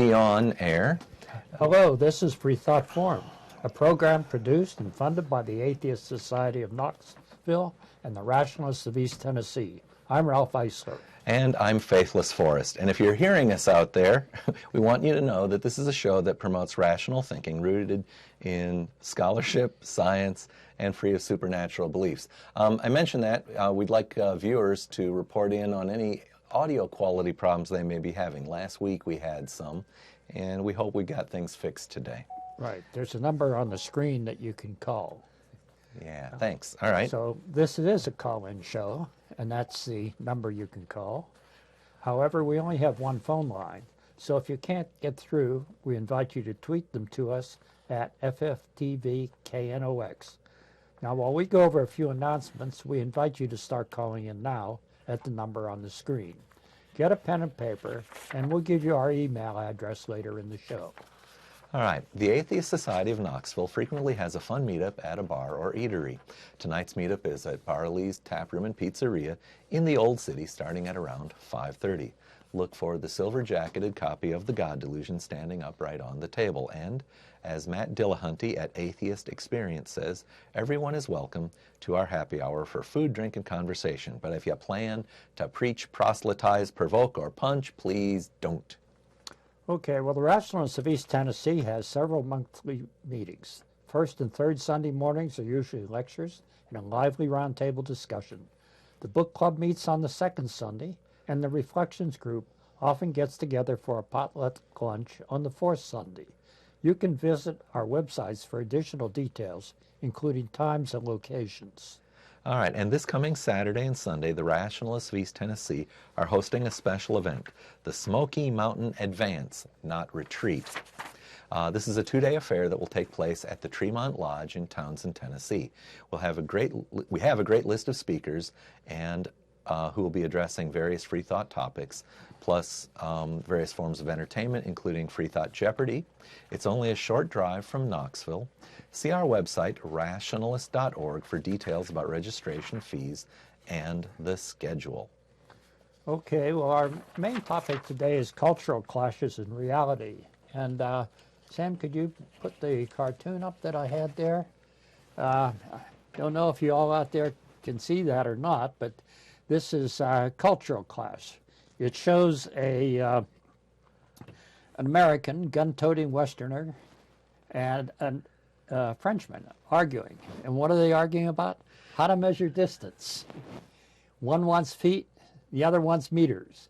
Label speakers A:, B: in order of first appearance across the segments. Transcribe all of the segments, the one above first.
A: be on air.
B: Hello, this is Freethought Forum, a program produced and funded by the Atheist Society of Knoxville and the Rationalists of East Tennessee. I'm Ralph Eisler.
A: And I'm Faithless Forrest. And if you're hearing us out there, we want you to know that this is a show that promotes rational thinking rooted in scholarship, science, and free of supernatural beliefs. I mentioned that we'd like viewers to report in on any audio quality problems they may be having. Last week we had some, and we hope we got things fixed today.
B: Right. There's a number on the screen that you can call.
A: Yeah, thanks. All right.
B: So this is a call-in show, and that's the number you can call. However, we only have one phone line, so if you can't get through, we invite you to tweet them to us at FFTVKNOX. Now, while we go over a few announcements, we invite you to start calling in now at the number on the screen. Get a pen and paper, and we'll give you our email address later in the show.
A: All right. The Atheist Society of Knoxville frequently has a fun meetup at a bar or eatery. Tonight's meetup is at Barley's Tap Room and Pizzeria in the Old City starting at around 5:30. Look for the silver-jacketed copy of The God Delusion standing upright on the table. And, as Matt Dillahunty at Atheist Experience says, everyone is welcome to our happy hour for food, drink, and conversation. But if you plan to preach, proselytize, provoke, or punch, please don't.
B: Okay, well, the Rationalists of East Tennessee has several monthly meetings. First and third Sunday mornings are usually lectures and a lively roundtable discussion. The book club meets on the second Sunday, and the Reflections group often gets together for a potluck lunch on the fourth Sunday. You can visit our websites for additional details, including times and locations.
A: All right, and this coming Saturday and Sunday, the Rationalists of East Tennessee are hosting a special event, the Smoky Mountain Advance, not Retreat. This is a two-day affair that will take place at the Tremont Lodge in Townsend, Tennessee. We have a great list of speakers and who will be addressing various free thought topics, plus various forms of entertainment, including Free Thought Jeopardy. It's only a short drive from Knoxville. See our website, rationalist.org, for details about registration fees and the schedule.
B: Okay, well, our main topic today is cultural clashes in reality. And Sam, could you put the cartoon up that I had there? Don't know if you all out there can see that or not, but this is cultural clash. It shows an American gun-toting Westerner and a Frenchman arguing. And what are they arguing about? How to measure distance. One wants feet, the other wants meters.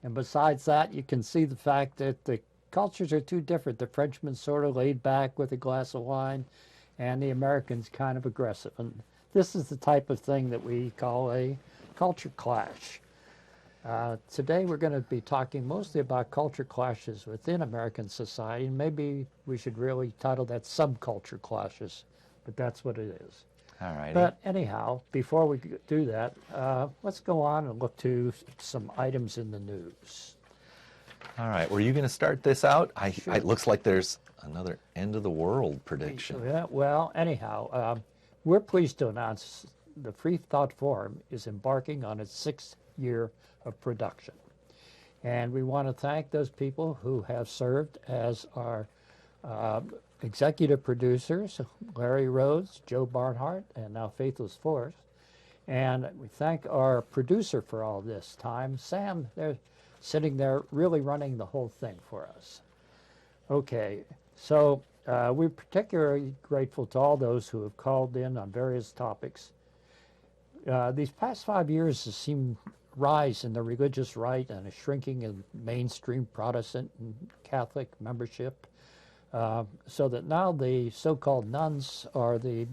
B: And besides that, you can see the fact that the cultures are too different. The Frenchman's sort of laid back with a glass of wine, and the American's kind of aggressive. And this is the type of thing that we call a culture clash. Today we're going to be talking mostly about culture clashes within American society. Maybe we should really title that subculture clashes, but that's what it is.
A: All right.
B: But anyhow, before we do that, let's go on and look to some items in the news.
A: All right. Were you going to start this out?
B: Sure.
A: It looks like there's another end of the world prediction.
B: Yeah, well, anyhow, we're pleased to announce the Freethought Forum is embarking on its 6th year of production. And we want to thank those people who have served as our executive producers, Larry Rhodes, Joe Barnhart, and now Faithless Forrest. And we thank our producer for all this time, Sam. They're sitting there really running the whole thing for us. Okay, so we're particularly grateful to all those who have called in on various topics. These past 5 years have seen rise in the religious right and a shrinking in mainstream Protestant and Catholic membership, so that now the so-called nuns are the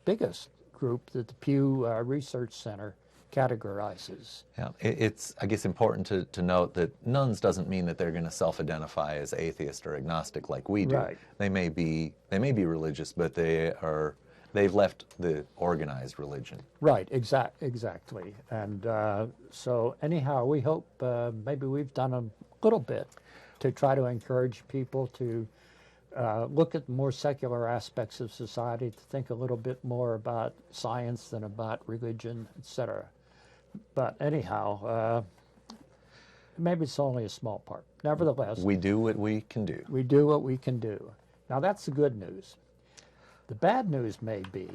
B: biggest group that the Pew Research Center categorizes.
A: Yeah, it's, I guess, important to note that nuns doesn't mean that they're going to self-identify as atheist or agnostic like we do.
B: Right.
A: They may be religious, but they've left the organized religion.
B: Right, exactly. And so anyhow, we hope maybe we've done a little bit to try to encourage people to look at more secular aspects of society, to think a little bit more about science than about religion, etc. But anyhow, maybe it's only a small part. Nevertheless,
A: We do what we can do.
B: we do what we can do. Now, that's the good news. The bad news may be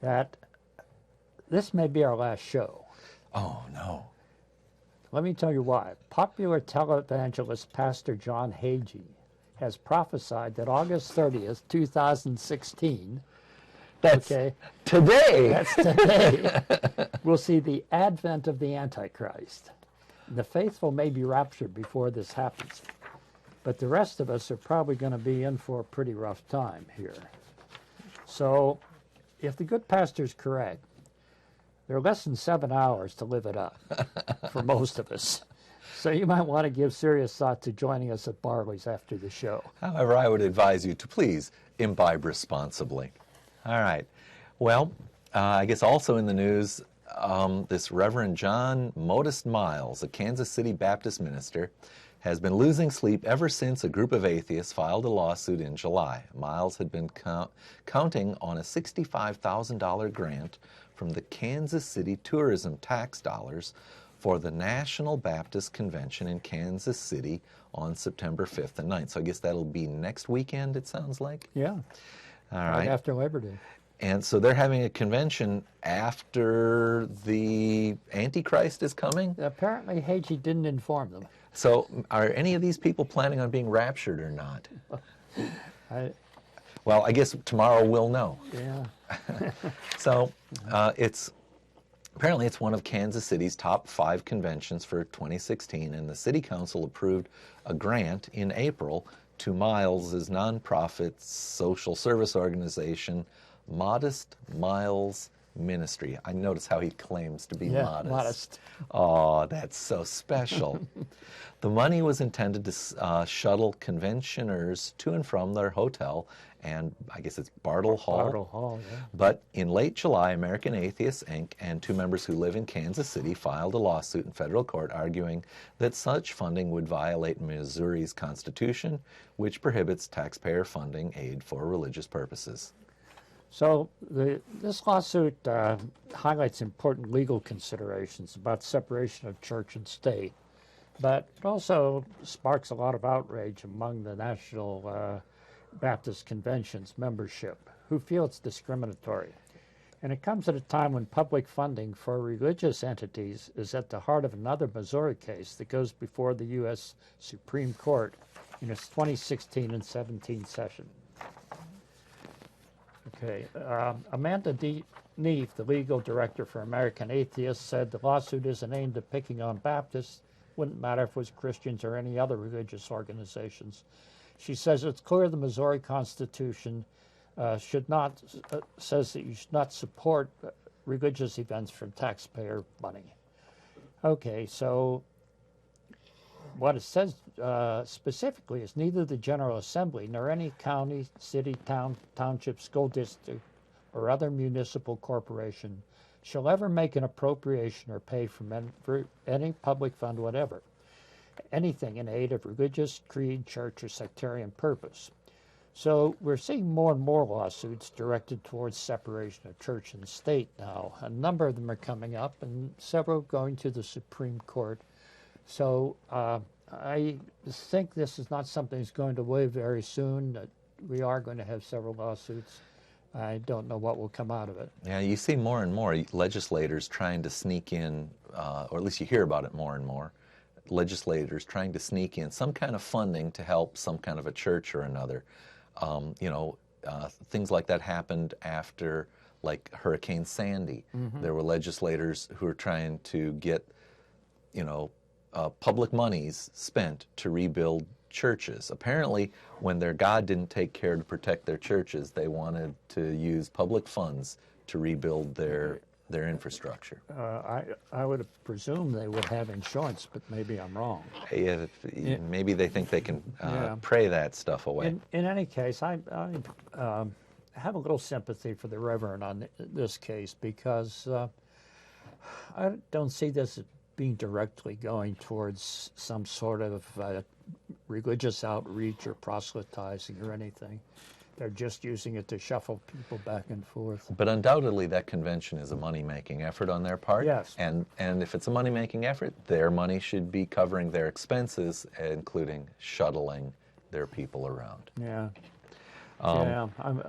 B: that this may be our last show.
A: Oh, no.
B: Let me tell you why. Popular televangelist Pastor John Hagee has prophesied that August 30th, 2016,
A: That's
B: okay,
A: today.
B: that's today, we'll see the advent of the Antichrist. The faithful may be raptured before this happens, but the rest of us are probably going to be in for a pretty rough time here. So, if the good pastor's correct, there are less than 7 hours to live it up for most of us. So you might want to give serious thought to joining us at Barley's after the show.
A: However, I would advise you to please imbibe responsibly. All right. Well, I guess also in the news, this Reverend John Modest Miles, a Kansas City Baptist minister, has been losing sleep ever since a group of atheists filed a lawsuit in July. Miles had been counting on a $65,000 grant from the Kansas City tourism tax dollars for the National Baptist Convention in Kansas City on September 5th and 9th. So I guess that'll be next weekend, it sounds like.
B: Yeah,
A: All
B: right
A: right.
B: after Labor Day.
A: And so they're having a convention after the Antichrist is coming.
B: Apparently, Hagee didn't inform them.
A: So are any of these people planning on being raptured or not? Well, I guess tomorrow we'll know.
B: Yeah.
A: So apparently it's one of Kansas City's top 5 conventions for 2016, and the City Council approved a grant in April to Miles' nonprofit social service organization, Modest Miles Ministry. I notice how he claims to be modest. Oh, that's so special. The money was intended to shuttle conventioners to and from their hotel, and I guess it's Bartle Hall.
B: Bartle Hall, yeah.
A: But in late July, American Atheists, Inc. and 2 members who live in Kansas City filed a lawsuit in federal court arguing that such funding would violate Missouri's Constitution, which prohibits taxpayer funding aid for religious purposes.
B: So this lawsuit highlights important legal considerations about separation of church and state, but it also sparks a lot of outrage among the National Baptist Convention's membership, who feel it's discriminatory. And it comes at a time when public funding for religious entities is at the heart of another Missouri case that goes before the U.S. Supreme Court in its 2016 and 17 session. Okay, Amanda Neef, the legal director for American Atheists, said the lawsuit isn't aimed at picking on Baptists. Wouldn't matter if it was Christians or any other religious organizations. She says it's clear the Missouri Constitution says that you should not support religious events from taxpayer money. Okay, so what it says specifically is neither the General Assembly nor any county, city, township, school district, or other municipal corporation shall ever make an appropriation or pay for any public fund whatever, anything in aid of religious, creed, church, or sectarian purpose. So we're seeing more and more lawsuits directed towards separation of church and state now. A number of them are coming up, and several going to the Supreme Court. So I think this is not something that's going to away very soon. That we are going to have several lawsuits. I don't know what will come out of it.
A: Yeah, you see more and more legislators trying to sneak in, or at least you hear about it more and more, legislators trying to sneak in some kind of funding to help some kind of a church or another. Things like that happened after, like, Hurricane Sandy. Mm-hmm. There were legislators who were trying to get, public monies spent to rebuild churches. Apparently, when their God didn't take care to protect their churches, they wanted to use public funds to rebuild their infrastructure.
B: I would presume they would have insurance, but maybe I'm wrong.
A: Yeah, maybe they think they can pray that stuff away.
B: In any case, I have a little sympathy for the Reverend on this case because I don't see this being directly going towards some sort of religious outreach or proselytizing or anything. They're just using it to shuffle people back and forth.
A: But undoubtedly, that convention is a money-making effort on their part.
B: Yes.
A: And if it's a money-making effort, their money should be covering their expenses, including shuttling their people around.
B: Yeah.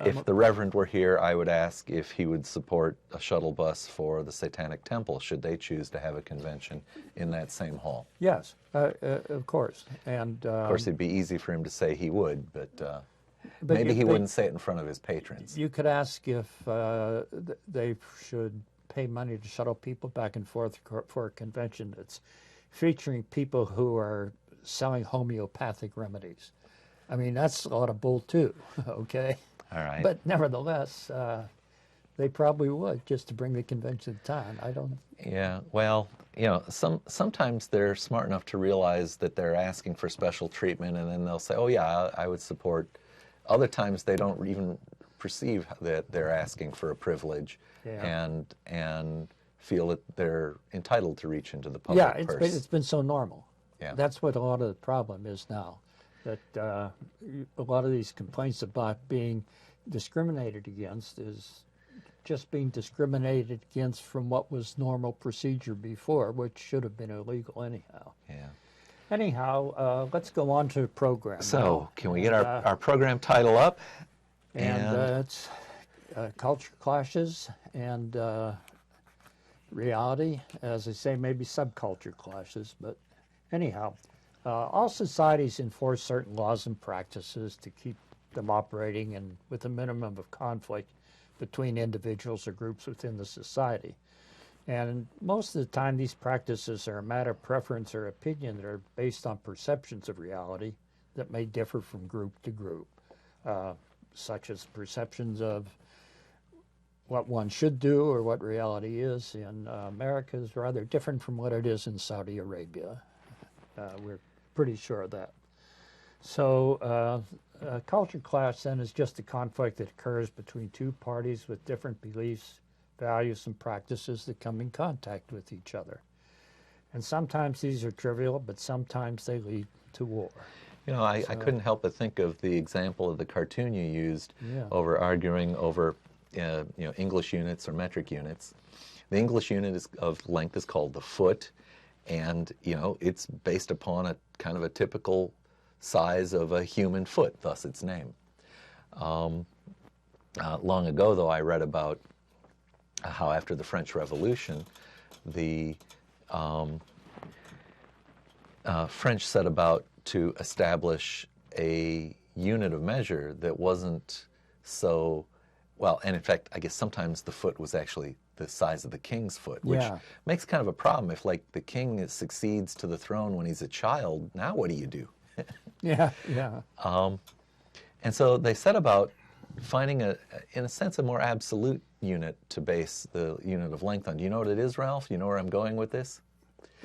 A: If the Reverend were here, I would ask if he would support a shuttle bus for the Satanic Temple, should they choose to have a convention in that same hall.
B: Yes, of course. And
A: of course, it'd be easy for him to say he would, but maybe he wouldn't say it in front of his patrons.
B: You could ask if they should pay money to shuttle people back and forth for a convention that's featuring people who are selling homeopathic remedies. I mean, that's a lot of bull too, okay?
A: All right.
B: But nevertheless, they probably would, just to bring the convention to town. I don't...
A: Yeah, well, you know, sometimes they're smart enough to realize that they're asking for special treatment, and then they'll say, oh yeah, I would support. Other times they don't even perceive that they're asking for a privilege, and feel that they're entitled to reach into the public purse.
B: It's been so normal.
A: Yeah.
B: That's what a lot of the problem is now. That a lot of these complaints about being discriminated against is just being discriminated against from what was normal procedure before, which should have been illegal anyhow.
A: Yeah.
B: Anyhow, let's go on to the program.
A: So,
B: now.
A: can we get our program title up?
B: And it's culture clashes and reality. As I say, maybe subculture clashes, but anyhow. All societies enforce certain laws and practices to keep them operating and with a minimum of conflict between individuals or groups within the society. And most of the time, these practices are a matter of preference or opinion that are based on perceptions of reality that may differ from group to group, such as perceptions of what one should do or what reality is in America is rather different from what it is in Saudi Arabia. We're pretty sure of that. So culture clash then is just a conflict that occurs between two parties with different beliefs, values, and practices that come in contact with each other. And sometimes these are trivial, but sometimes they lead to war.
A: You know, I couldn't help but think of the example of the cartoon you used over arguing over English units or metric units. The English unit of length is called the foot. And, you know, it's based upon a kind of a typical size of a human foot, thus its name. Long ago, though, I read about how after the French Revolution, the French set about to establish a unit of measure that wasn't so, well, and in fact, I guess sometimes the foot was actually the size of the king's foot, which makes kind of a problem if, like, the king succeeds to the throne when he's a child. Now what do you do?
B: Yeah.
A: And so they set about finding in a sense, a more absolute unit to base the unit of length on. Do you know what it is, Ralph? Do you know where I'm going with this?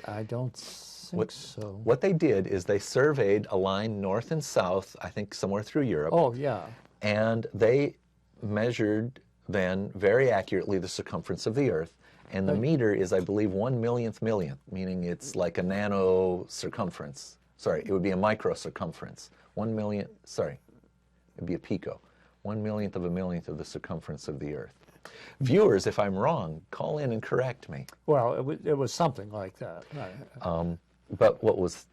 B: I don't think so.
A: What they did is they surveyed a line north and south, I think somewhere through Europe.
B: Oh, yeah.
A: And they measured then very accurately the circumference of the Earth, and the meter is, I believe, 1/1,000,000th millionth, meaning it's like a nano circumference. Sorry, it would be a micro circumference. 1 million, sorry, it'd be a pico. 1/1,000,000th of a millionth of the circumference of the Earth. Viewers, if I'm wrong, call in and correct me.
B: Well, it was something like that.
A: But what was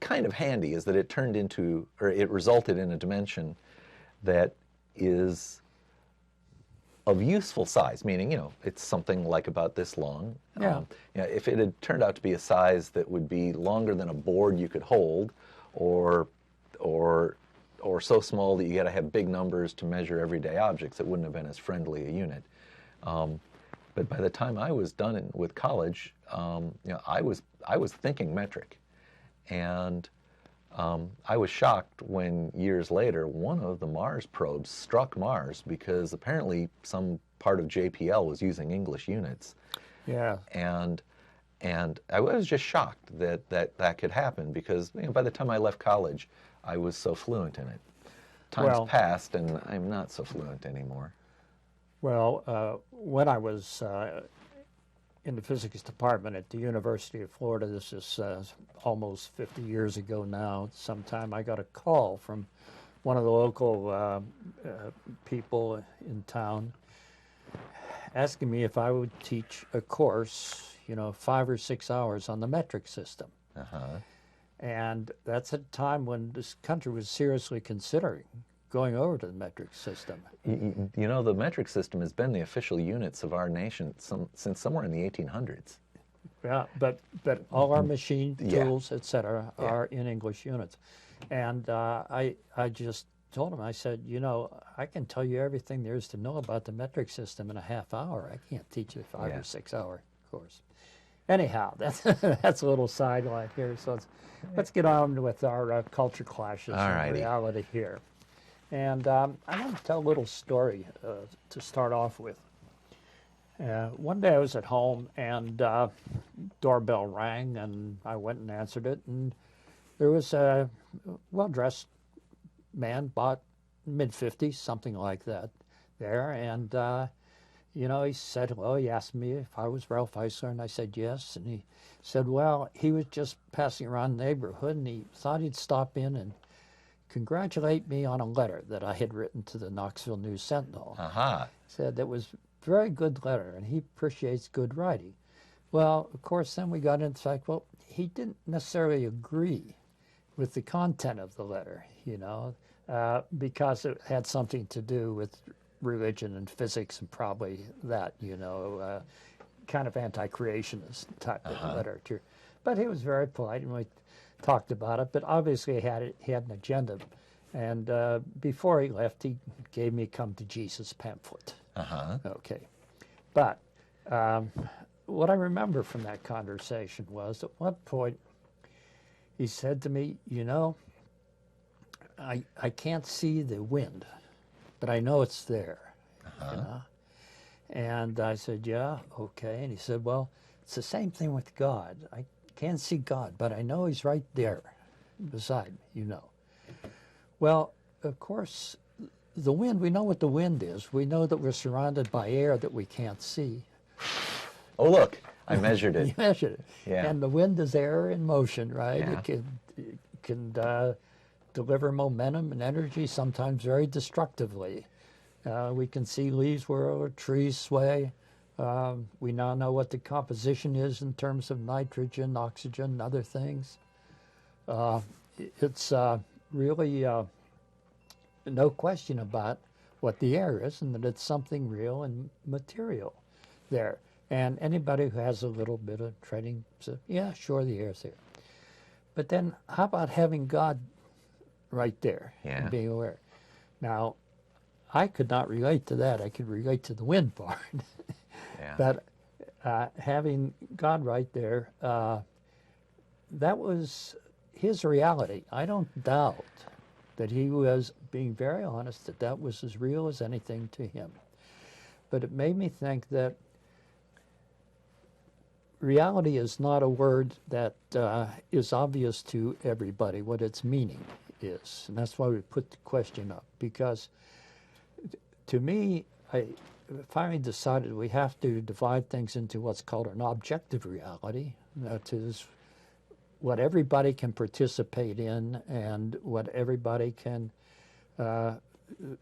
A: kind of handy is that it it resulted in a dimension that is of useful size, meaning, you know, it's something like about this long.
B: Yeah.
A: If it had turned out to be a size that would be longer than a board you could hold, or so small that you got to have big numbers to measure everyday objects, it wouldn't have been as friendly a unit. But by the time I was done with college, I was thinking metric, and I was shocked when years later one of the Mars probes struck Mars because apparently some part of JPL was using English units.
B: Yeah.
A: And I was just shocked that could happen because by the time I left college, I was so fluent in it. Time's passed, and I'm not so fluent anymore.
B: Well, when I was in the physics department at the University of Florida. This is almost 50 years ago now. Sometime I got a call from one of the local people in town asking me if I would teach a course, 5 or 6 hours on the metric system. And that's a time when this country was seriously considering going over to the metric system.
A: The metric system has been the official units of our nation since somewhere in the 1800s.
B: Yeah, but all our machine tools, et cetera, are in English units. And I just told him, I said, I can tell you everything there is to know about the metric system in a half hour. I can't teach you a 5 or 6 hour course. Anyhow, that's a little sideline here. So let's get on with our culture clashes and reality here. And I want to tell a little story to start off with. One day I was at home and doorbell rang, and I went and answered it, and there was a well-dressed man, about mid-50s, something like that, there. And, he said, well, he asked me if I was Ralph Eisler, and I said yes. And he said, well, he was just passing around the neighborhood, and he thought he'd stop in and congratulate me on a letter that I had written to the Knoxville News Sentinel. Said that was a very good letter, and he appreciates good writing. Well, of course, then we got into the fact, well, he didn't necessarily agree with the content of the letter, because it had something to do with religion and physics and probably that, kind of anti-creationist type of literature. But he was very polite, and we talked about it, but obviously he had an agenda. And before he left, he gave me a Come to Jesus pamphlet. Okay. But what I remember from that conversation was at one point he said to me, I can't see the wind, but I know it's there. And I said, yeah, okay. And he said, well, it's the same thing with God. I can't see God, but I know he's right there beside me, Well, of course, the wind, we know what the wind is. We know that we're surrounded by air that we can't see.
A: Oh, look, I measured it.
B: You measured it.
A: Yeah.
B: And the wind is air in motion, right?
A: Yeah.
B: It can deliver momentum and energy, sometimes very destructively. We can see leaves whirl, trees sway. We now know what the composition is in terms of nitrogen, oxygen, and other things. It's really no question about what the air is, and that it's something real and material there. And anybody who has a little bit of training says, yeah, sure, the air's there. But then how about having God right there and being aware? Now, I could not relate to that. I could relate to the wind part. But having God right there, that was his reality. I don't doubt that he was being very honest, that was as real as anything to him. But it made me think that reality is not a word that is obvious to everybody what its meaning is. And that's why we put the question up, because to me, I finally decided we have to divide things into what's called an objective reality, that is what everybody can participate in and what everybody can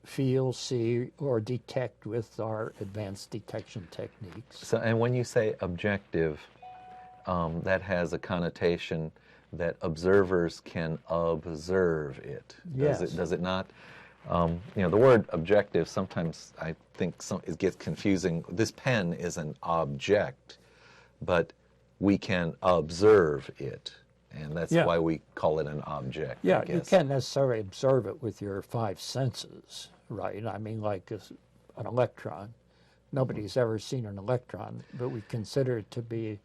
B: feel, see, or detect with our advanced detection techniques.
A: So, and when you say objective, that has a connotation that observers can observe it. Does it not? The word objective, sometimes I think it gets confusing. This pen is an object, but we can observe it. And that's why we call it an object.
B: Yeah, you can't necessarily observe it with your 5 senses, right? I mean, like an electron. Nobody's ever seen an electron, but we consider it to be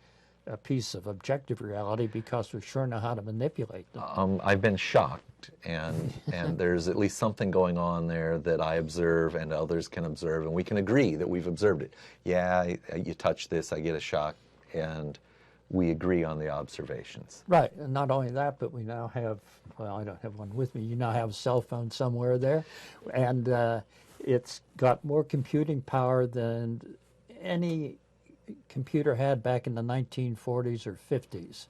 B: a piece of objective reality because we sure know how to manipulate them.
A: I've been shocked, and there's at least something going on there that I observe and others can observe, and we can agree that we've observed it. Yeah, you touch this, I get a shock, and we agree on the observations.
B: Right, and not only that, but we now have, well, I don't have one with me, you now have a cell phone somewhere there, and it's got more computing power than any computer had back in the 1940s or 50s,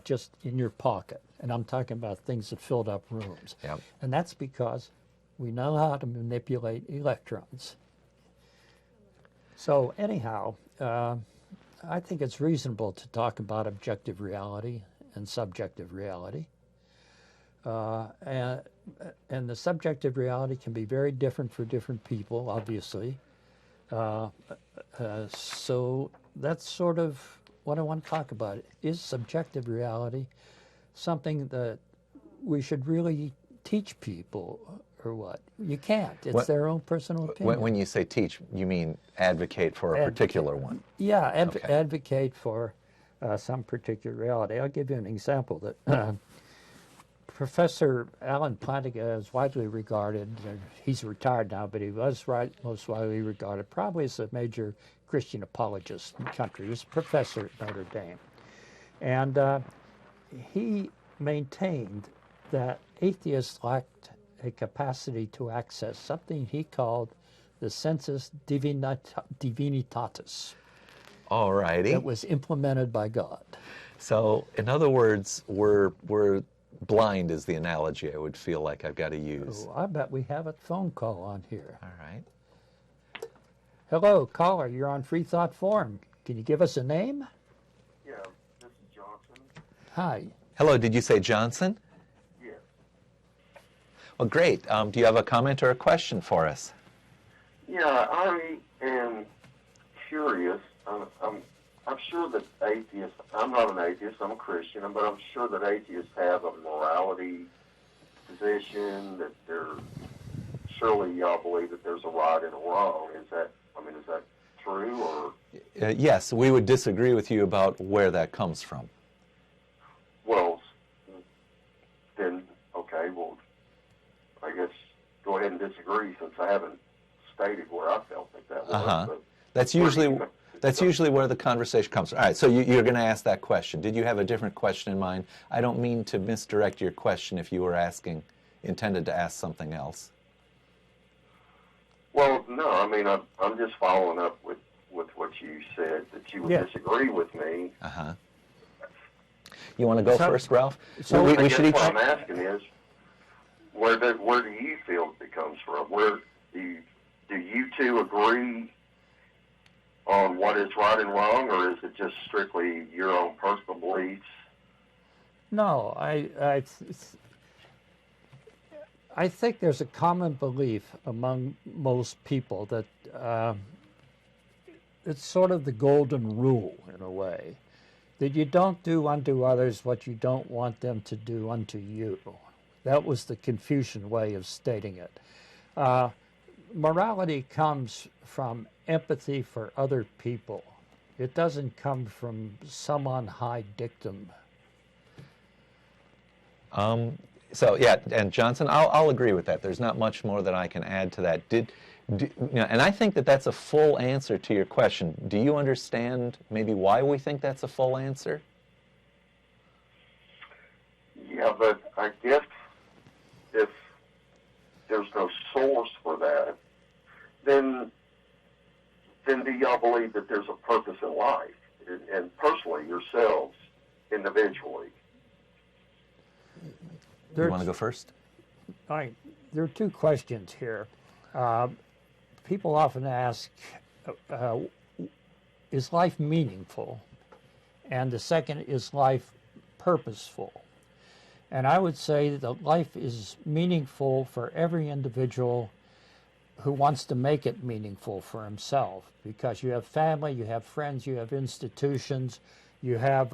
B: just in your pocket. And I'm talking about things that filled up rooms.
A: Yep.
B: And that's because we know how to manipulate electrons. So anyhow, I think it's reasonable to talk about objective reality and subjective reality. And the subjective reality can be very different for different people, obviously. So that's sort of what I want to talk about. Is subjective reality something that we should really teach people, or what? You can't. It's their own personal opinion.
A: When you say teach, you mean advocate for a particular one?
B: Yeah,
A: Okay.
B: advocate for some particular reality. I'll give you an example that Professor Alan Plantinga is widely regarded, he's retired now, but he was most widely regarded probably as a major Christian apologist in the country. He was a professor at Notre Dame. And he maintained that atheists lacked a capacity to access something he called the sensus divinitatis.
A: All righty.
B: That was implemented by God.
A: So, in other words, we're blind is the analogy I would feel like I've got to use.
B: Oh, I bet we have a phone call on here.
A: All right.
B: Hello, caller. You're on Freethought Forum. Can you give us a name?
C: Yeah, this is Johnson.
B: Hi.
A: Hello, did you say Johnson?
C: Yes.
A: Well, great. Do you have a comment or a question for us?
C: Yeah, I am curious. I'm sure that atheists, I'm not an atheist, I'm a Christian, but I'm sure that atheists have a morality position, that surely y'all believe that there's a right and a wrong. Is that true, or?
A: Yes, we would disagree with you about where that comes from.
C: Well, then, okay, well, I guess go ahead and disagree since I haven't stated where I felt that was. But
A: That's usually where the conversation comes from. All right, so you're going to ask that question. Did you have a different question in mind? I don't mean to misdirect your question if you were intended to ask something else.
C: Well, no, I mean, I'm just following up with what you said, that you would disagree with me.
A: Uh-huh. You want to go first, Ralph?
C: So I guess what I'm asking is, where do you feel it comes from? Where do you two agree on what is right and wrong, or is it just strictly your own personal beliefs?
B: No, I think there's a common belief among most people that it's sort of the golden rule, in a way, that you don't do unto others what you don't want them to do unto you. That was the Confucian way of stating it. Morality comes from empathy for other people. It doesn't come from some on high dictum.
A: So yeah, and Johnson, I'll agree with that. There's not much more that I can add to that. And I think that that's a full answer to your question. Do you understand maybe why we think that's a full answer?
C: Yeah, but I guess if there's no source for that, then do y'all believe that there's a purpose in life, and personally, yourselves, individually?
A: You want to go first?
B: All right. There are two questions here. People often ask, is life meaningful? And the second, is life purposeful? And I would say that life is meaningful for every individual who wants to make it meaningful for himself, because you have family, you have friends, you have institutions, you have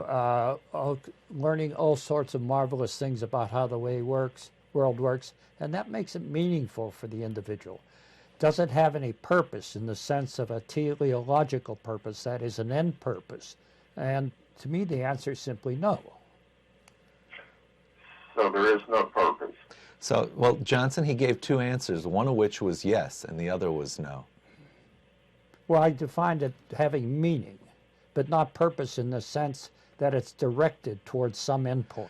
B: learning all sorts of marvelous things about how the world works, and that makes it meaningful for the individual. Does it have any purpose in the sense of a teleological purpose, that is an end purpose? And to me, the answer is simply no.
C: So there is no purpose.
A: So, well, Johnson, he gave two answers, one of which was yes, and the other was no.
B: Well, I defined it having meaning, but not purpose in the sense that it's directed towards some endpoint.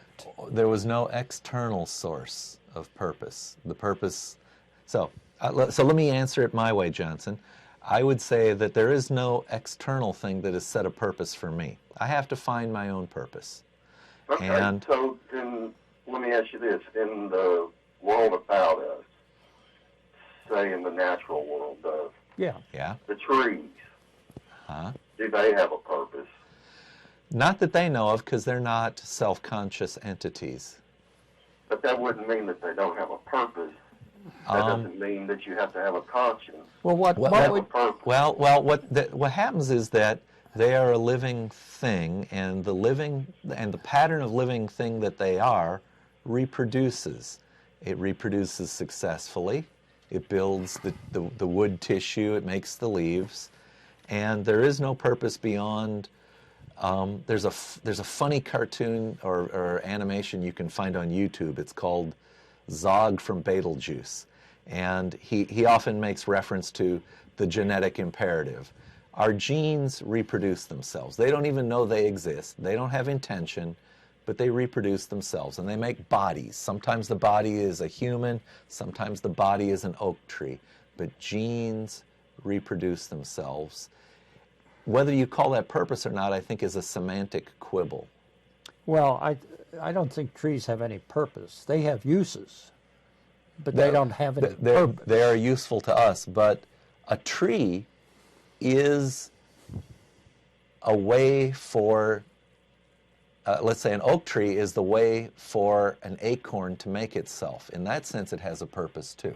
A: There was no external source of purpose. The purpose. So let me answer it my way, Johnson. I would say that there is no external thing that has set a purpose for me. I have to find my own purpose.
C: Okay,
A: And
C: so then let me ask you this. In the world about us, say in the natural world,
B: Yeah.
A: yeah,
C: the trees,
A: huh?
C: do they have a purpose?
A: Not that they know of, because they're not self-conscious entities.
C: But that wouldn't mean that they don't have a purpose. That doesn't mean that you have to have a conscience.
B: Well, what
A: Well,
B: would
C: Purpose.
A: Well, what happens is that they are a living thing, and the pattern of living thing that they are reproduces. It reproduces successfully. It builds the wood tissue. It makes the leaves, and there is no purpose beyond. There's a funny cartoon or animation you can find on YouTube. It's called Zog from Betelgeuse, and he often makes reference to the genetic imperative. Our genes reproduce themselves. They don't even know they exist. They don't have intention, but they reproduce themselves, and they make bodies. Sometimes the body is a human, sometimes the body is an oak tree, but genes reproduce themselves. Whether you call that purpose or not, I think, is a semantic quibble.
B: Well, I don't think trees have any purpose. They have uses, but they don't have any purpose.
A: They are useful to us, but a tree is a way for, let's say an oak tree is the way for an acorn to make itself. In that sense, it has a purpose too.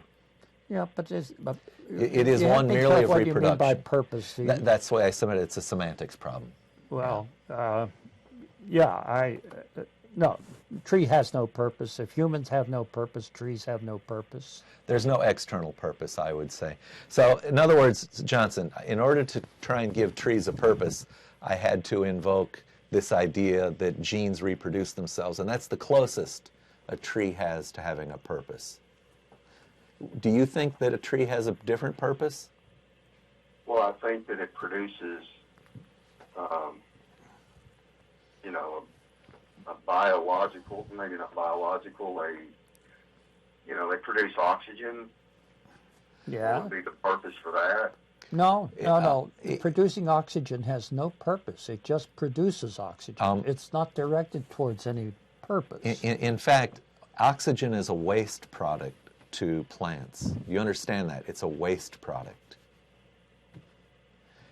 B: Yeah, but
A: It is
B: you have
A: one
B: to be
A: merely
B: careful
A: of
B: what you mean by
A: reproduction.
B: purpose.
A: That's why I submit it's a semantics problem.
B: Well, yeah, no, tree has no purpose. If humans have no purpose, trees have no purpose.
A: There's no external purpose, I would say. So, in other words, Johnson, in order to try and give trees a purpose, I had to invoke this idea that genes reproduce themselves, and that's the closest a tree has to having a purpose. Do you think that a tree has a different purpose?
C: Well, I think that it produces, a biological, maybe not biological, they produce oxygen.
B: Yeah.
C: What would be the purpose for that?
B: No. Producing oxygen has no purpose. It just produces oxygen. It's not directed towards any purpose.
A: In fact, oxygen is a waste product to plants. You understand that? It's a waste product.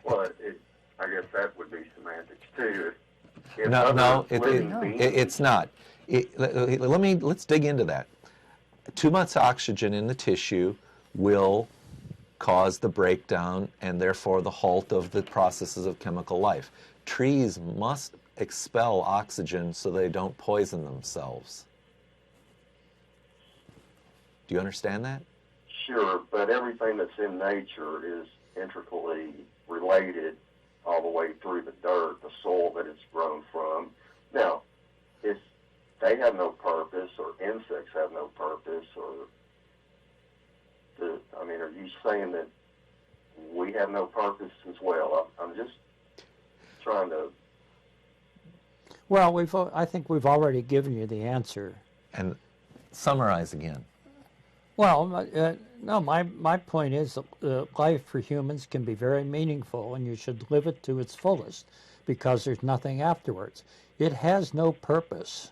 C: Well, I guess that would be semantics too.
A: It's not. Let's dig into that. Too much oxygen in the tissue will cause the breakdown and therefore the halt of the processes of chemical life. Trees must expel oxygen so they don't poison themselves. Do you understand that?
C: Sure, but everything that's in nature is intricately related all the way through the dirt, the soil that it's grown from. Now, if they have no purpose, or insects have no purpose, are you saying that we have no purpose as well? I'm just trying to...
B: Well, I think we've already given you the answer.
A: And summarize again.
B: Well, no, my point is life for humans can be very meaningful, and you should live it to its fullest because there's nothing afterwards. It has no purpose.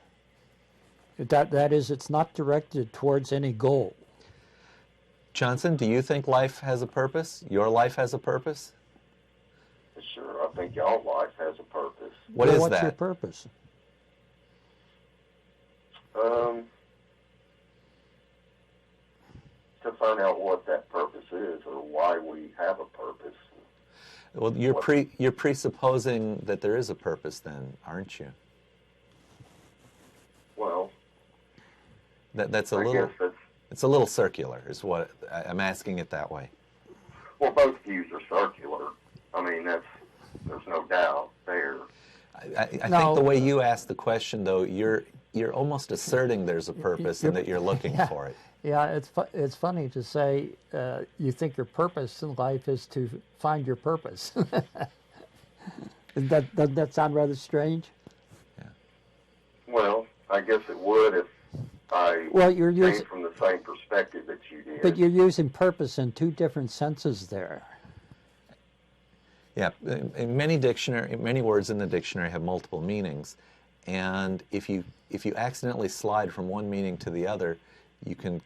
B: That is, it's not directed towards any goal.
A: Johnson, do you think life has a purpose? Your life has a purpose?
C: Sure, I think y'all life has a purpose.
A: What is
B: what's
A: that?
B: Your purpose?
C: To find out what that purpose is or why we have a purpose.
A: Well, you're presupposing that there is a purpose then, aren't you?
C: Well,
A: It's a little circular, is what I'm asking it that way.
C: Well, both views are circular. I mean, there's no doubt there.
A: I think the way you ask the question, though, you're almost asserting there's a purpose and that you're looking for it.
B: Yeah, it's funny to say you think your purpose in life is to find your purpose. Doesn't that sound rather strange?
A: Yeah.
C: Well, I guess it would if I came from the same perspective that you did.
B: But you're using purpose in two different senses there.
A: Yeah, many words in the dictionary have multiple meanings, and if you accidentally slide from one meaning to the other, you can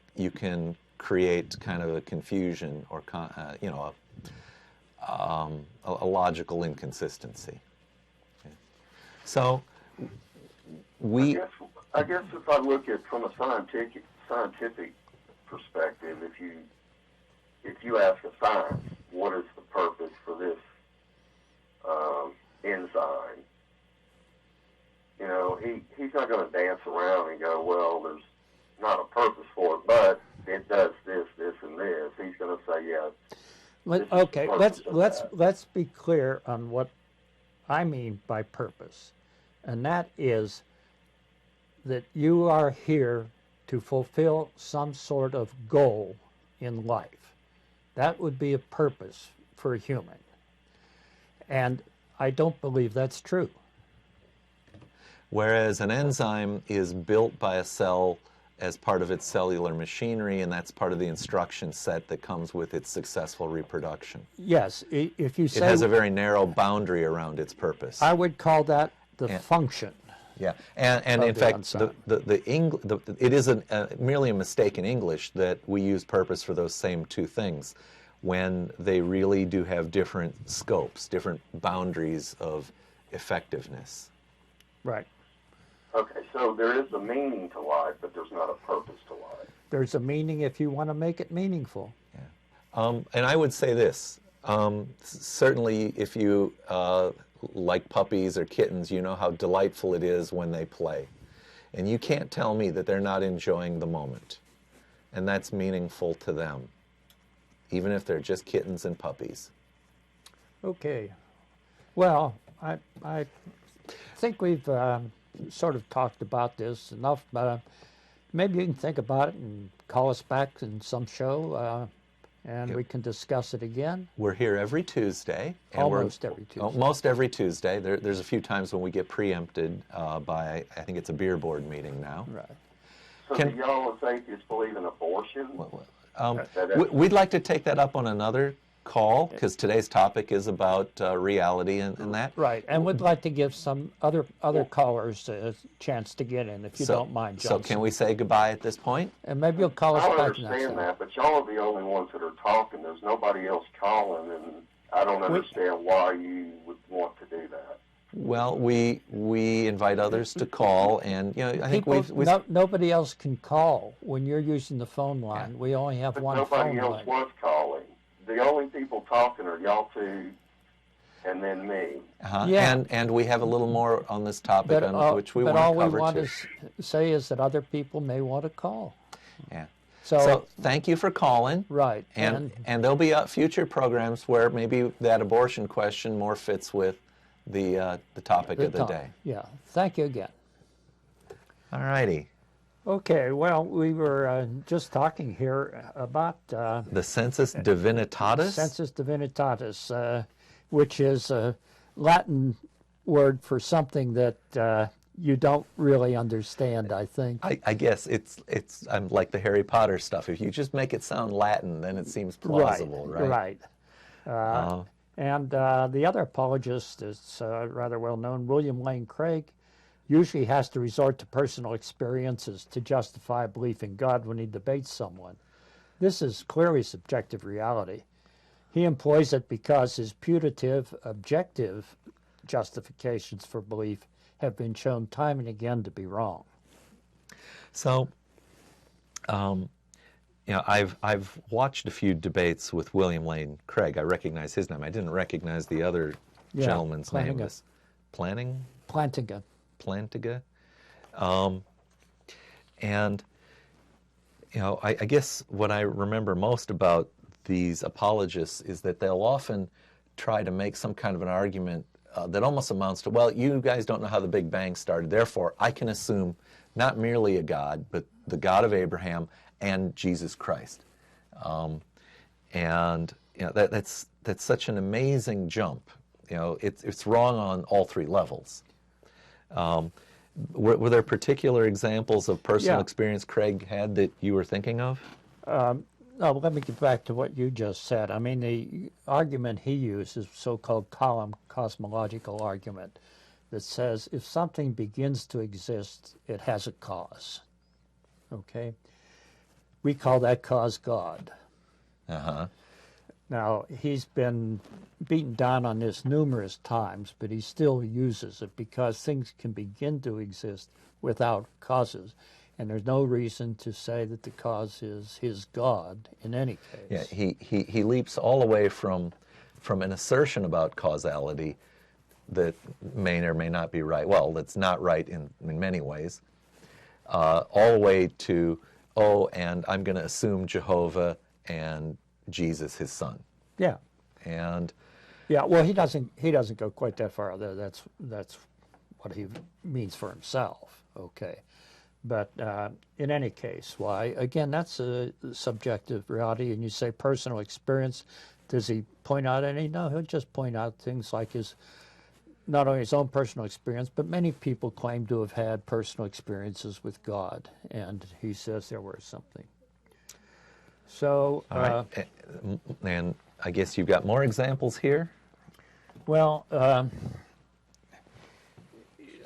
A: create kind of a confusion or a logical inconsistency. Okay. So
C: I guess if I look at from a scientific perspective, if you ask a science, what is the purpose for this enzyme? He's not going to dance around and go, well, there's not a purpose for it, but it does this, this, and this. He's going to say, yeah.
B: Okay, let's be clear on what I mean by purpose, and that is that you are here to fulfill some sort of goal in life. That would be a purpose for a human. And I don't believe that's true.
A: Whereas an enzyme is built by a cell as part of its cellular machinery, and that's part of the instruction set that comes with its successful reproduction.
B: Yes, if you say...
A: It has a very narrow boundary around its purpose.
B: I would call that the function.
A: Yeah, and in fact, it is merely a mistake in English that we use purpose for those same two things, when they really do have different scopes, different boundaries of effectiveness.
B: Right.
C: Okay, so there is a meaning to life, but there's not a purpose to life.
B: There's a meaning if you want to make it meaningful.
A: Yeah. And I would say this, certainly if you like puppies or kittens, you know how delightful it is when they play. And you can't tell me that they're not enjoying the moment. And that's meaningful to them, even if they're just kittens and puppies.
B: Okay. Well, I think we've sort of talked about this enough. Maybe you can think about it and call us back in some show, and we can discuss it again.
A: We're here every Tuesday.
B: Almost every Tuesday.
A: Most every Tuesday. There's a few times when we get preempted by, I think it's a beer board meeting now.
B: Right.
C: So do y'all as atheists believe in abortion?
A: We'd like to take that up on another call, because today's topic is about reality and that.
B: Right, and we'd like to give some other callers a chance to get in, if you don't mind, Johnson.
A: So can we say goodbye at this point?
B: And maybe you'll call us
C: I
B: back next
C: understand
B: time.
C: that, but y'all are the only ones that are talking. There's nobody else calling, and I don't understand why you would want to do that.
A: Well, we invite others to call, and I think
B: nobody else can call when you're using the phone line. Yeah. We only have one phone line.
C: Nobody else was calling. The only people talking are y'all two, and then me.
B: Yeah.
A: And we have a little more on this topic, on which we want to cover too.
B: But all we want to say is that other people may want to call.
A: Yeah.
B: So
A: thank you for calling.
B: Right.
A: And there'll be future programs where maybe that abortion question more fits with the topic of the day.
B: Yeah. Thank you again.
A: All righty.
B: Okay, well, we were just talking here about...
A: the sensus divinitatis?
B: Sensus divinitatis, which is a Latin word for something that you don't really understand, I think.
A: I guess it's like the Harry Potter stuff. If you just make it sound Latin, then it seems plausible, right?
B: Right. And the other apologist is rather well known, William Lane Craig, usually has to resort to personal experiences to justify belief in God when he debates someone. This is clearly subjective reality. He employs it because his putative, objective justifications for belief have been shown time and again to be wrong.
A: So, I've watched a few debates with William Lane Craig. I recognize his name. I didn't recognize the other gentleman's name. Plantinga. And I guess what I remember most about these apologists is that they'll often try to make some kind of an argument that almost amounts to, well, you guys don't know how the Big Bang started, therefore I can assume not merely a God, but the God of Abraham and Jesus Christ. That's such an amazing jump. It's wrong on all three levels. Were there particular examples of personal experience Craig had that you were thinking of?
B: No, let me get back to what you just said. I mean, the argument he used is so-called column cosmological argument that says if something begins to exist, it has a cause. Okay? We call that cause God.
A: Uh-huh.
B: Now, he's been beaten down on this numerous times, but he still uses it because things can begin to exist without causes. And there's no reason to say that the cause is his God in any
A: Yeah,
B: case.
A: he leaps all the way from an assertion about causality that may or may not be right. Well, that's not right in many ways. All the way to, oh, and I'm going to assume Jehovah and Jesus, his son.
B: Yeah.
A: And
B: Yeah, well, he doesn't go quite that far. That's what he means for himself. Okay. But in any case, why? Again, that's a subjective reality, and you say personal experience. Does he point out any? No, he'll just point out things like not only his own personal experience, but many people claim to have had personal experiences with God, and he says there were something. So,
A: all right. And I guess you've got more examples here?
B: well,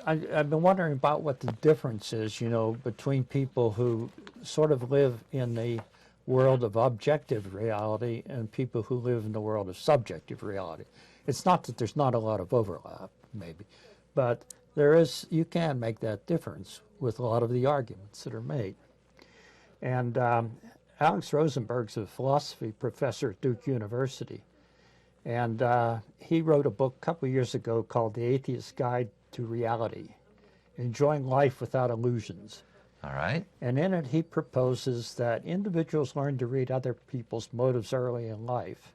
B: I've been wondering about what the difference is, between people who sort of live in the world of objective reality and people who live in the world of subjective reality. It's not that there's not a lot of overlap, maybe, but you can make that difference with a lot of the arguments that are made. And Alex Rosenberg's a philosophy professor at Duke University, and he wrote a book a couple of years ago called The Atheist's Guide to Reality, Enjoying Life Without Illusions.
A: All right.
B: And in it, he proposes that individuals learn to read other people's motives early in life.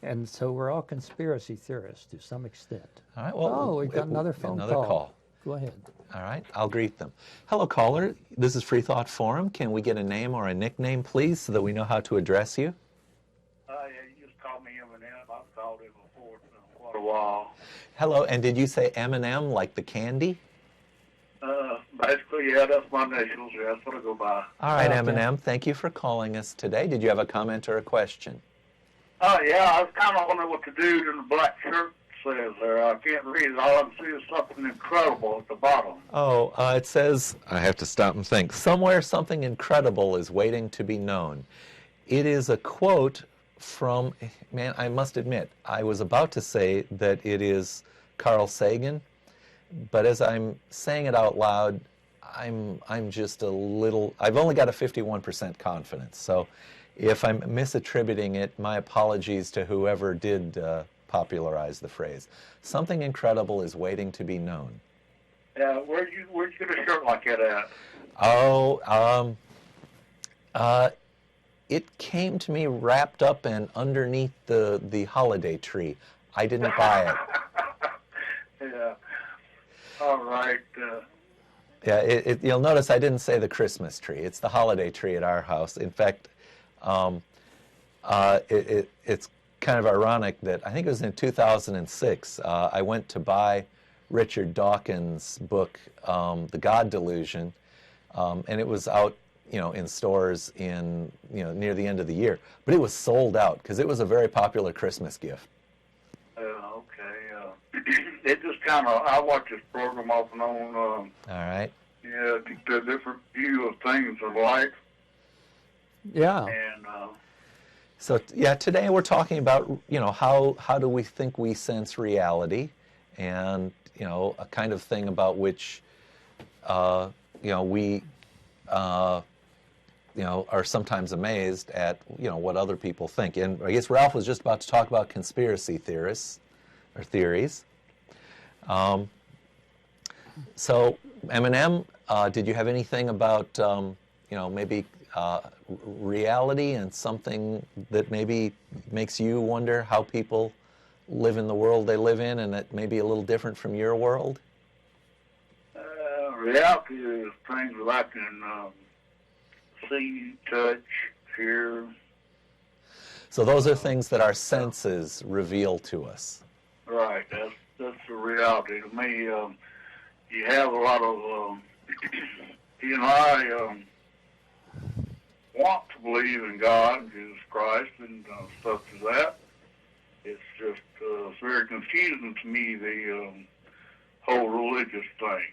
B: And so we're all conspiracy theorists to some extent.
A: All right. Well,
B: we've got another phone
A: call.
B: Go ahead.
A: All right. I'll greet them. Hello, caller. This is Freethought Forum. Can we get a name or a nickname, please, so that we know how to address you?
D: Yeah, you just called me M&M. I've called it before for quite a while.
A: Hello, and did you say M&M like the candy?
D: Basically, yeah, that's my initials. Yeah, that's what I go by.
A: All right,
B: Okay.
A: M&M, thank you for calling us today. Did you have a comment or a question?
D: Oh, yeah, I was kind of wondering what the dude in the black shirt says there. I can't read it. All I can see is something incredible at the bottom.
A: Oh, it says, I have to stop and think, somewhere something incredible is waiting to be known. It is a quote from, man, I must admit, I was about to say that it is Carl Sagan, but as I'm saying it out loud, I'm just a little, I've only got a 51% confidence. So if I'm misattributing it, my apologies to whoever did popularize the phrase. Something incredible is waiting to be known.
D: Yeah, where'd you get a shirt like that at?
A: Oh, it came to me wrapped up and underneath the holiday tree. I didn't buy it.
D: Yeah. All right.
A: Yeah, you'll notice I didn't say the Christmas tree. It's the holiday tree at our house. In fact, it's kind of ironic that I think it was in 2006, I went to buy Richard Dawkins' book, The God Delusion, and it was out, in stores in, near the end of the year. But it was sold out because it was a very popular Christmas gift.
D: Okay. It just kind of, I watch this program off and on.
A: All right.
D: Yeah, the different view of things in life.
B: Yeah.
D: And
A: So yeah, today we're talking about how do we think we sense reality, and a kind of thing about which we are sometimes amazed at what other people think. And I guess Ralph was just about to talk about conspiracy theorists or theories. So Eminem, did you have anything about maybe reality and something that maybe makes you wonder how people live in the world they live in, and that may be a little different from your world?
D: reality is things that I can see, touch, hear.
A: So those are things that our senses reveal to us.
D: Right, that's the reality. To me, you have a lot of, I want to believe in God and Jesus Christ and stuff as that. It's just it's very confusing to me, the whole religious thing.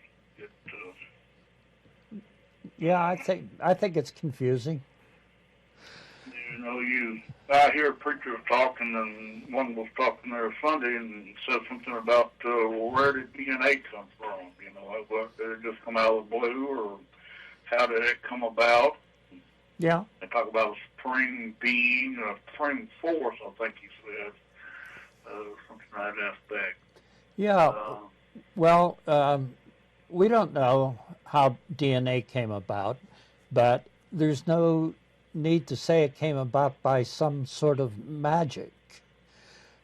B: Yeah, I think it's confusing.
D: You know, I hear preachers talking, and one was talking there Sunday and said something about, well, where did DNA come from? You know, did it just come out of the blue, or how did it come about?
B: Yeah.
D: They talk about a supreme being, a supreme force, I think he said, something like that.
B: Yeah. Well, we don't know how DNA came about, but there's no need to say it came about by some sort of magic.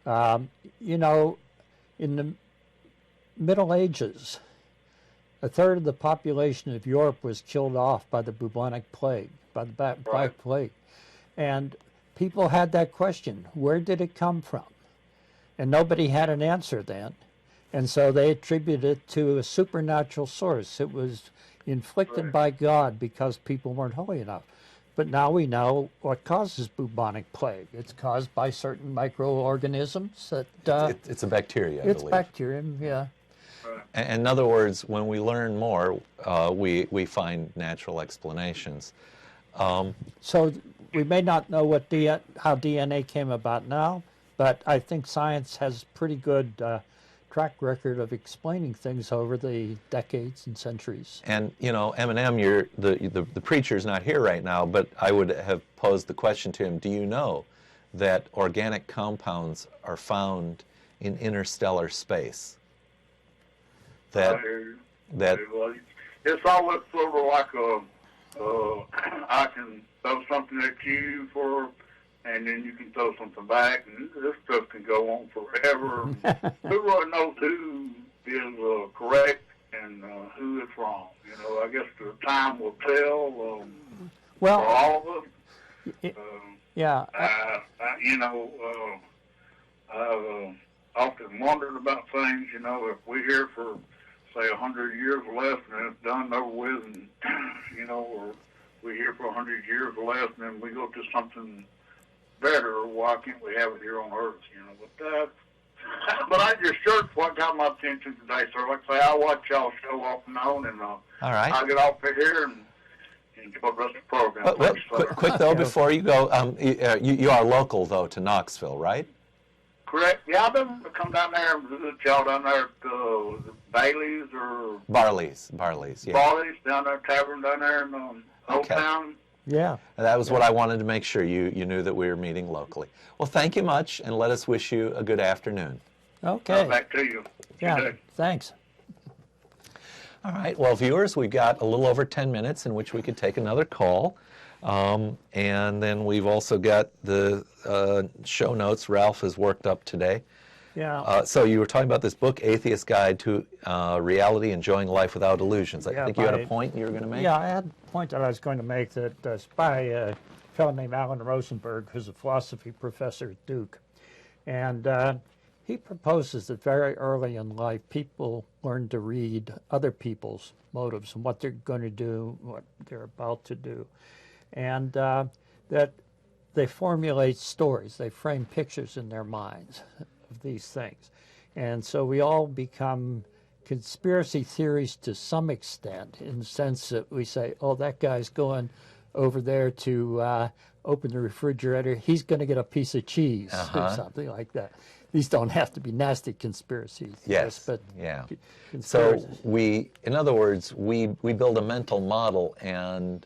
B: You know, in the Middle Ages, a third of the population of Europe was killed off by the bubonic plague, by the Black Plague. And people had that question, where did it come from? And nobody had an answer then. And so they attributed it to a supernatural source. It was inflicted by God because people weren't holy enough. But now we know what causes bubonic plague. It's caused by certain microorganisms that...
A: it's a bacteria, I
B: It's
A: believe.
B: bacterium, yeah.
A: And in other words, when we learn more, we find natural explanations.
B: So we may not know how DNA came about now, but I think science has pretty good track record of explaining things over the decades and centuries.
A: And, you know, Eminem, the preacher's not here right now, but I would have posed the question to him, do you know that organic compounds are found in interstellar space?
D: It's always sort of like I can throw something at you and then you can throw something back, and this stuff can go on forever. Who really knows who is correct and who is wrong? You know, I guess the time will tell for all of us.
B: Yeah.
D: I've often wondered about things, you know, if we're here for, say, 100 years or less, and it's done over with, and, you know, or we're here for 100 years or less, and then we go to something better, why can't we have it here on Earth, you know? But I just sure what got my attention today, sir. Like I say, I watch y'all show off and on, and
A: all right.
D: I'll get off of here and enjoy the rest of the program.
A: Quick though, before you go, you are local, though, to Knoxville, right?
D: Correct. Yeah, I've been come down there and visit y'all down there at Bailey's or
A: Barley's, yeah.
D: Barley's down there, tavern down there in Old Town.
B: Yeah.
A: That was what I wanted to make sure you knew that we were meeting locally. Well, thank you much, and let us wish you a good afternoon.
B: Okay.
D: Back to you.
B: Yeah, thanks.
A: All right. Well, viewers, we've got a little over 10 minutes in which we could take another call. And then we've also got the show notes Ralph has worked up today.
B: Yeah.
A: So you were talking about this book, Atheist Guide to Reality, Enjoying Life Without Illusions. I think you had a point you were going to make?
B: Yeah, I had a point that I was going to make that it's by a fellow named Alan Rosenberg, who's a philosophy professor at Duke. And he proposes that very early in life, people learn to read other people's motives and what they're going to do, what they're about to do. And that they formulate stories, they frame pictures in their minds of these things. And so we all become conspiracy theories to some extent, in the sense that we say, oh, that guy's going over there to open the refrigerator, he's going to get a piece of cheese or something like that. These don't have to be nasty conspiracies.
A: Yes,
B: but
A: yeah. So in other words, we build a mental model and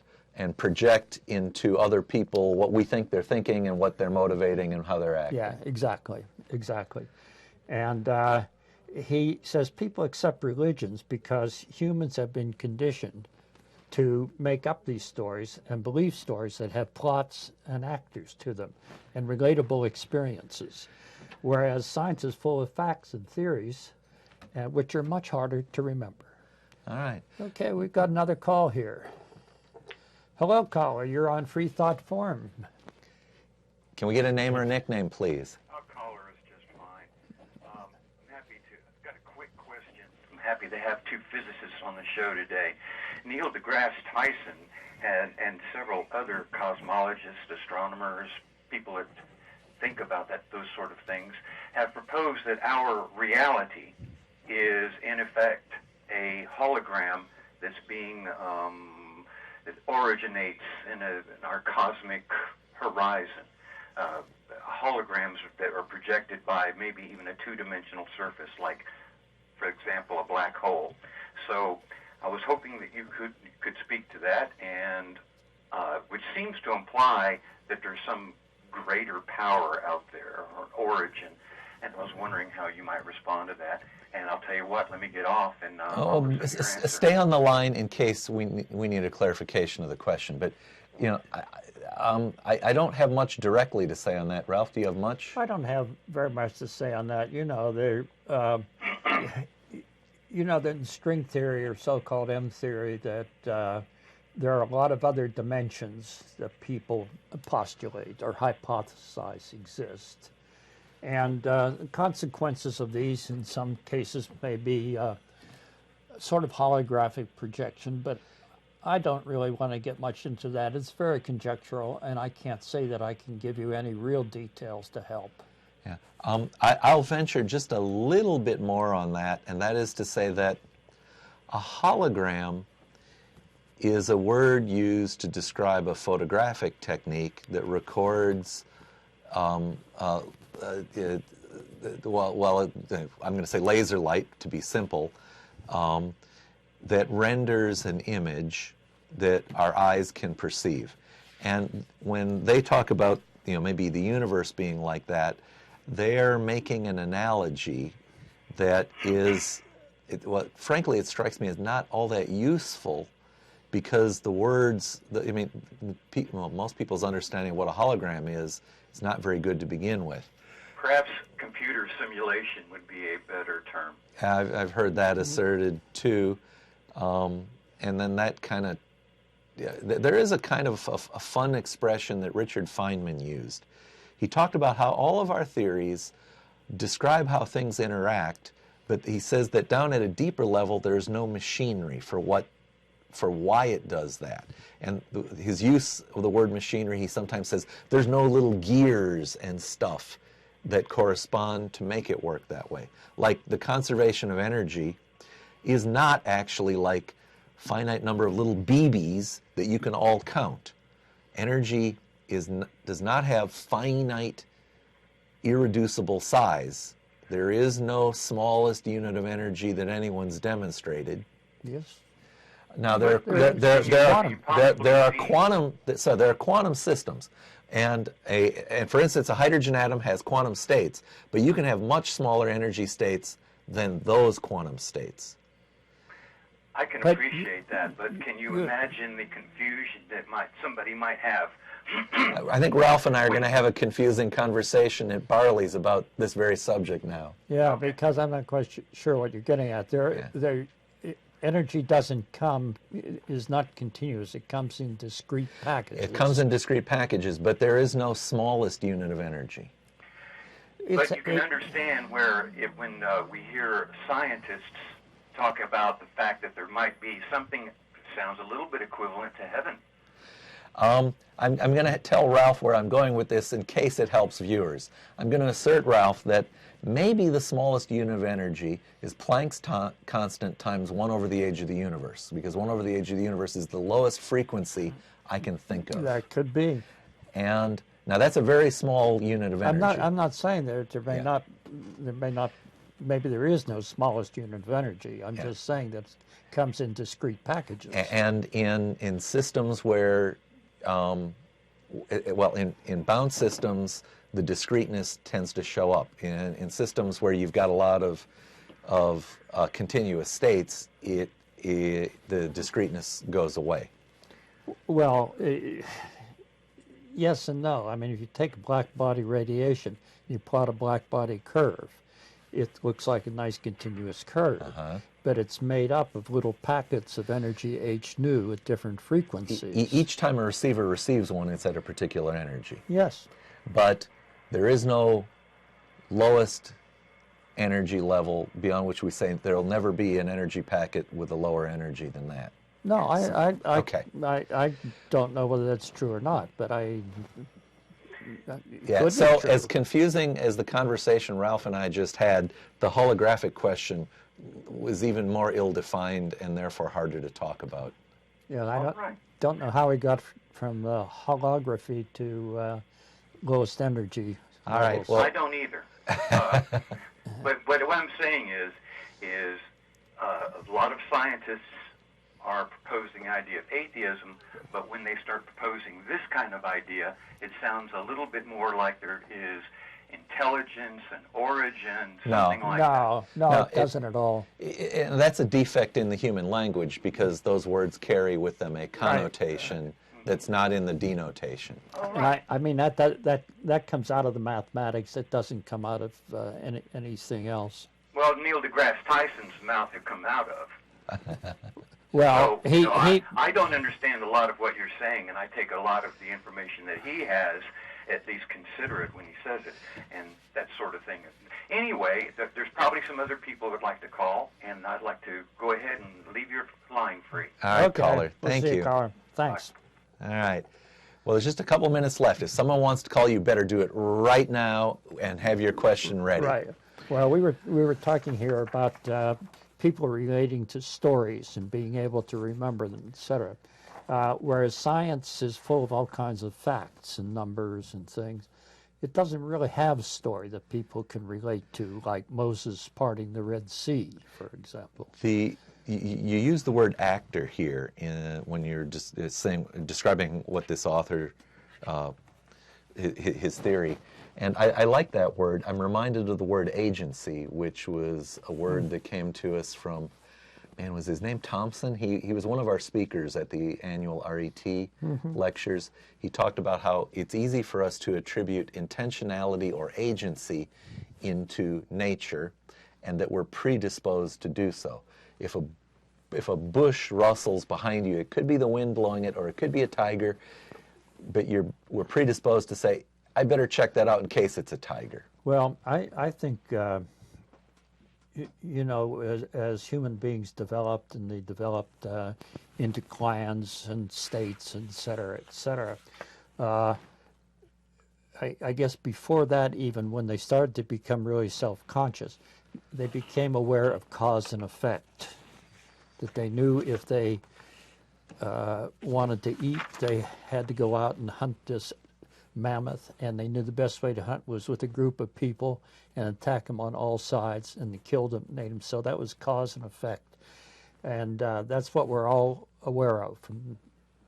A: project into other people what we think they're thinking and what they're motivating and how they're acting.
B: Yeah, exactly. And he says people accept religions because humans have been conditioned to make up these stories and believe stories that have plots and actors to them and relatable experiences, whereas science is full of facts and theories, which are much harder to remember.
A: All right.
B: Okay, we've got another call here. Hello, caller. You're on Freethought Forum.
A: Can we get a name or a nickname, please?
E: Our caller is just fine. I'm happy to. I've got a quick question. I'm happy to have two physicists on the show today. Neil deGrasse Tyson and several other cosmologists, astronomers, people that think about those sort of things, have proposed that our reality is in effect a hologram that's being that originates in our cosmic horizon. Holograms that are projected by maybe even a two-dimensional surface, like, for example, a black hole. So I was hoping that you could speak to that, and which seems to imply that there's some greater power out there, or origin, and I was wondering how you might respond to that. And I'll tell you what, let me get off and
A: Stay on the line in case we need a clarification of the question. But, you know, I don't have much directly to say on that. Ralph, do you have much?
B: I don't have very much to say on that. You know, that in string theory, or so-called M theory, that there are a lot of other dimensions that people postulate or hypothesize exist. And consequences of these, in some cases, may be sort of holographic projection, but I don't really want to get much into that. It's very conjectural, and I can't say that I can give you any real details to help.
A: Yeah, I'll venture just a little bit more on that, and that is to say that a hologram is a word used to describe a photographic technique that records I'm going to say laser light to be simple, that renders an image that our eyes can perceive. And when they talk about, you know, maybe the universe being like that, they're making an analogy that is, frankly, it strikes me as not all that useful, because the words, most people's understanding of what a hologram is not very good to begin with.
E: Perhaps computer simulation would be a better term.
A: I've heard that asserted too, and then that kind of, there is a kind of a fun expression that Richard Feynman used. He talked about how all of our theories describe how things interact, but he says that down at a deeper level there's no machinery for why it does that. And his use of the word machinery, he sometimes says there's no little gears and stuff that correspond to make it work that way. Like the conservation of energy is not actually like finite number of little BBs that you can all count. Energy does not have finite, irreducible size. There is no smallest unit of energy that anyone's demonstrated.
B: Yes.
A: Now there are quantum systems, and for instance, a hydrogen atom has quantum states, but you can have much smaller energy states than those quantum states.
E: I can appreciate that, but can you imagine the confusion that somebody might have?
A: I think Ralph and I are going to have a confusing conversation at Barley's about this very subject now.
B: Yeah, because I'm not quite sure what you're getting at. Energy is not continuous. It comes in discrete packages.
A: It comes in discrete packages, but there is no smallest unit of energy.
E: But you can understand when we hear scientists talk about the fact that there might be something that sounds a little bit equivalent to heaven.
A: I'm going to tell Ralph where I'm going with this in case it helps viewers. I'm going to assert, Ralph, that maybe the smallest unit of energy is Planck's constant times 1 over the age of the universe, because 1 over the age of the universe is the lowest frequency I can think of.
B: That could be.
A: And now that's a very small unit of energy.
B: I'm not saying that there may not, maybe there is no smallest unit of energy. I'm just saying that it comes in discrete packages.
A: And in systems where, in bound systems, the discreteness tends to show up. In systems where you've got a lot of continuous states, the discreteness goes away.
B: Well, yes and no. I mean, if you take black body radiation, you plot a black body curve, it looks like a nice continuous curve. But it's made up of little packets of energy h nu at different frequencies.
A: Each time a receiver receives one, it's at a particular energy.
B: Yes.
A: But there is no lowest energy level beyond which we say there will never be an energy packet with a lower energy than that.
B: No,
A: Okay.
B: I don't know whether that's true or not, but
A: Yeah,
B: could be
A: so
B: true.
A: as confusing as the conversation Ralph and I just had, the holographic question was even more ill-defined and therefore harder to talk about.
B: Yeah, I
E: All right.
B: don't know how we got from holography to lowest energy.
A: All right,
B: levels.
A: well-
E: I don't either. But what I'm saying is a lot of scientists are proposing the idea of atheism, but when they start proposing this kind of idea, it sounds a little bit more like there is intelligence and origin, something like that.
B: No,
A: No,
B: it doesn't at all.
A: And that's a defect in the human language because those words carry with them a connotation that's not in the denotation.
B: And I mean that comes out of the mathematics. It doesn't come out of anything else.
E: Well, Neil deGrasse Tyson's mouth had come out of.
B: Well,
E: So, I don't understand a lot of what you're saying, and I take a lot of the information that he has, at least consider it when he says it, and that sort of thing. Anyway, there's probably some other people that would like to call, and I'd like to go ahead and leave your line free.
A: All right,
B: okay.
A: caller.
B: We'll
A: Thank
B: see
A: you.
B: Caller. Thanks.
A: All right. Well, there's just a couple minutes left. If someone wants to call, you better do it right now and have your question ready.
B: Right. Well, we were talking here about people relating to stories and being able to remember them, etc. Whereas science is full of all kinds of facts and numbers and things, it doesn't really have a story that people can relate to, like Moses parting the Red Sea, for example.
A: You use the word actor here when you're just describing what this author, his theory. And I like that word. I'm reminded of the word agency, which was a word that came to us from, man, was his name Thompson? He was one of our speakers at the annual RET lectures. He talked about how it's easy for us to attribute intentionality or agency into nature, and that we're predisposed to do so. If a bush rustles behind you, it could be the wind blowing it, or it could be a tiger, but we're predisposed to say, I better check that out in case it's a tiger.
B: Well, I think, as human beings developed, and they developed into clans and states, et cetera, I guess before that, even when they started to become really self-conscious, they became aware of cause and effect, that they knew if they wanted to eat, they had to go out and hunt this mammoth, and they knew the best way to hunt was with a group of people and attack them on all sides, and they killed them and ate them. So that was cause and effect. And that's what we're all aware of from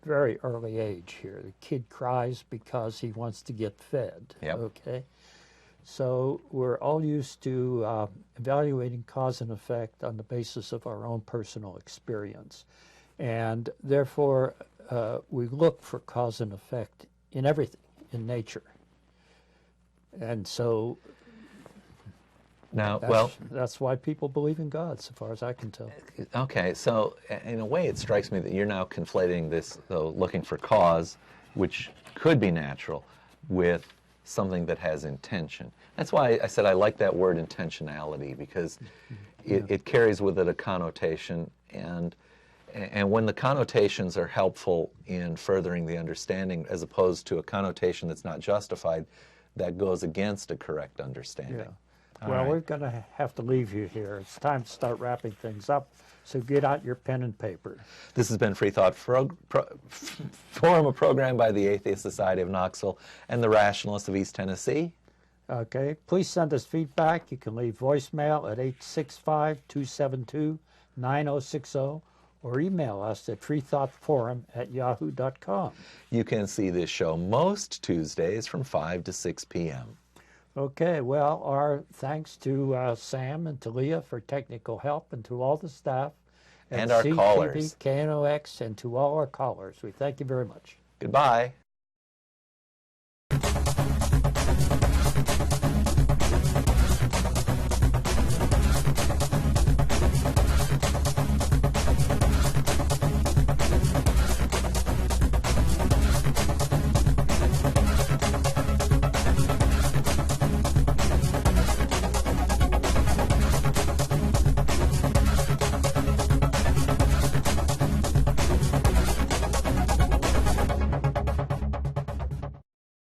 B: very early age here. The kid cries because he wants to get fed.
A: Yep.
B: Okay. So we're all used to evaluating cause and effect on the basis of our own personal experience. And therefore, we look for cause and effect in everything in nature. And so that's why people believe in God, so far as I can tell.
A: Okay, so in a way it strikes me that you're now conflating this, though, looking for cause, which could be natural, with something that has intention. That's why I said I like that word intentionality, because it carries with it a connotation, and when the connotations are helpful in furthering the understanding, as opposed to a connotation that's not justified, that goes against a correct understanding.
B: Yeah. Well, we're going to have to leave you here. It's time to start wrapping things up, so get out your pen and paper.
A: This has been Freethought Forum, a program by the Atheist Society of Knoxville and the Rationalists of East Tennessee.
B: Okay, please send us feedback. You can leave voicemail at 865-272-9060. or email us at freethoughtforum@yahoo.com.
A: You can see this show most Tuesdays from 5 to 6 p.m.
B: Okay, well, our thanks to Sam and to Leah for technical help, and to all the staff at
A: And our
B: CTV,
A: callers.
B: KNOX, and to all our callers. We thank you very much.
A: Goodbye.